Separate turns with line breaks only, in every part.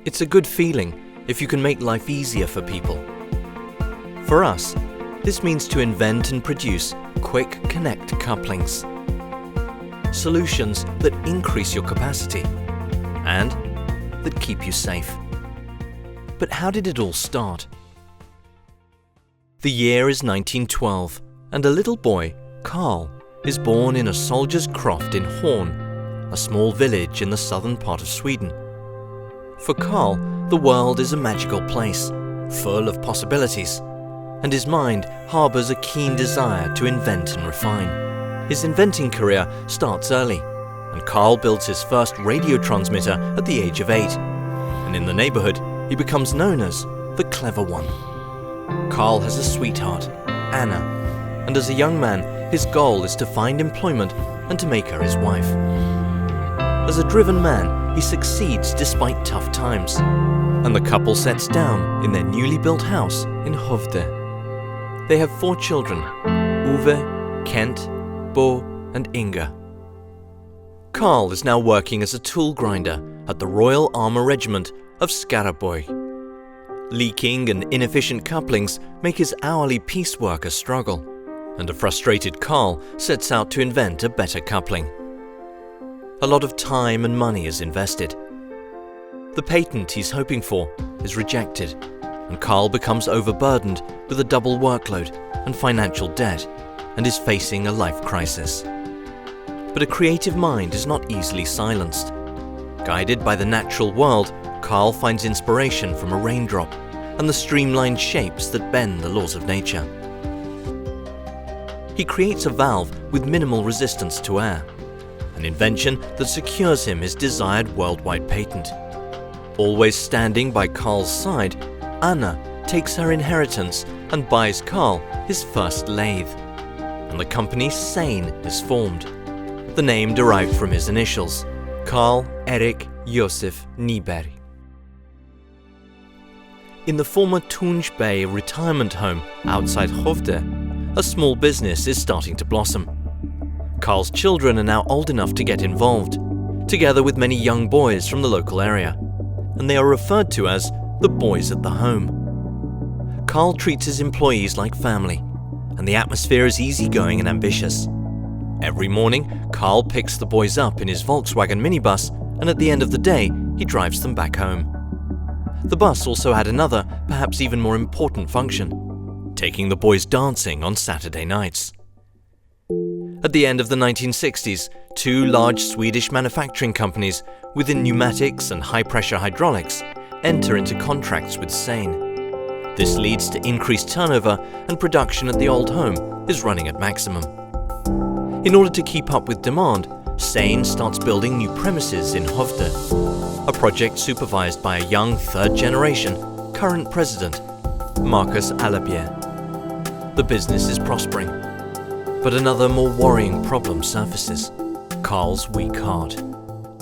It's a good feeling if you can make life easier for people. For us, this means to invent and produce quick connect couplings. Solutions that increase your capacity and that keep you safe. But how did it all start? The year is 1912 and a little boy, Carl, is born in a soldier's croft in Horn, a small village in the southern part of Sweden. For Carl, the world is a magical place, full of possibilities, and his mind harbours a keen desire to invent and refine. His inventing career starts early, and Carl builds his first radio transmitter at the age of 8. And in the neighbourhood, he becomes known as the Clever One. Carl has a sweetheart, Anna, and as a young man, his goal is to find employment and to make her his wife. As a driven man, he succeeds despite tough times, and the couple sets down in their newly built house in Hovde. They have 4 children, Uwe, Kent, Bo, and Inga. Carl is now working as a tool grinder at the Royal Armour Regiment of Skaraborg. Leaking and inefficient couplings make his hourly piecework a struggle, and a frustrated Carl sets out to invent a better coupling. A lot of time and money is invested. The patent he's hoping for is rejected, and Carl becomes overburdened with a double workload and financial debt, and is facing a life crisis. But a creative mind is not easily silenced. Guided by the natural world, Carl finds inspiration from a raindrop and the streamlined shapes that bend the laws of nature. He creates a valve with minimal resistance to air, an invention that secures him his desired worldwide patent. Always standing by Carl's side, Anna takes her inheritance and buys Carl his first lathe, and the company Sane is formed. The name derived from his initials, Carl Erik Josef Nyberg. In the former Tunj Bay retirement home outside Hovde, a small business is starting to blossom. Carl's children are now old enough to get involved, together with many young boys from the local area, and they are referred to as the boys at the home. Carl treats his employees like family, and the atmosphere is easygoing and ambitious. Every morning, Carl picks the boys up in his Volkswagen minibus, and at the end of the day, he drives them back home. The bus also had another, perhaps even more important function, taking the boys dancing on Saturday nights. At the end of the 1960s, 2 large Swedish manufacturing companies within pneumatics and high-pressure hydraulics enter into contracts with Sane. This leads to increased turnover, and production at the old home is running at maximum. In order to keep up with demand, Sane starts building new premises in Hovde, a project supervised by a young third-generation current president, Marcus Alabier. The business is prospering, but another more worrying problem surfaces: Carl's weak heart.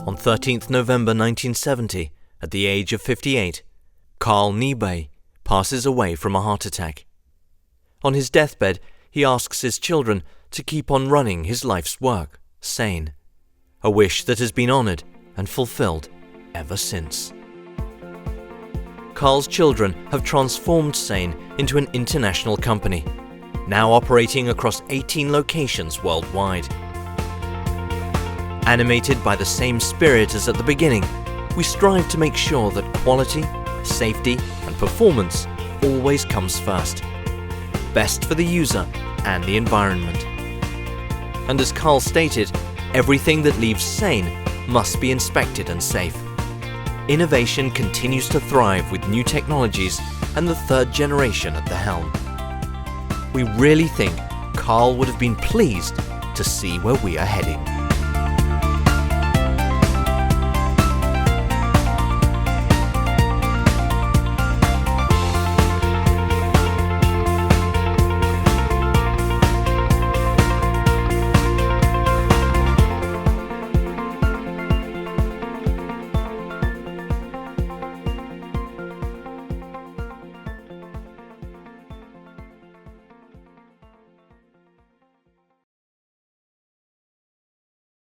On 13th November 1970, at the age of 58, Carl Nyberg passes away from a heart attack. On his deathbed, he asks his children to keep on running his life's work, Sane, a wish that has been honoured and fulfilled ever since. Carl's children have transformed Sane into an international company, now operating across 18 locations worldwide. Animated by the same spirit as at the beginning, we strive to make sure that quality, safety, and performance always comes first. Best for the user and the environment. And as Carl stated, everything that leaves Sane must be inspected and safe. Innovation continues to thrive with new technologies and the third generation at the helm. We really think Carl would have been pleased to see where we are heading.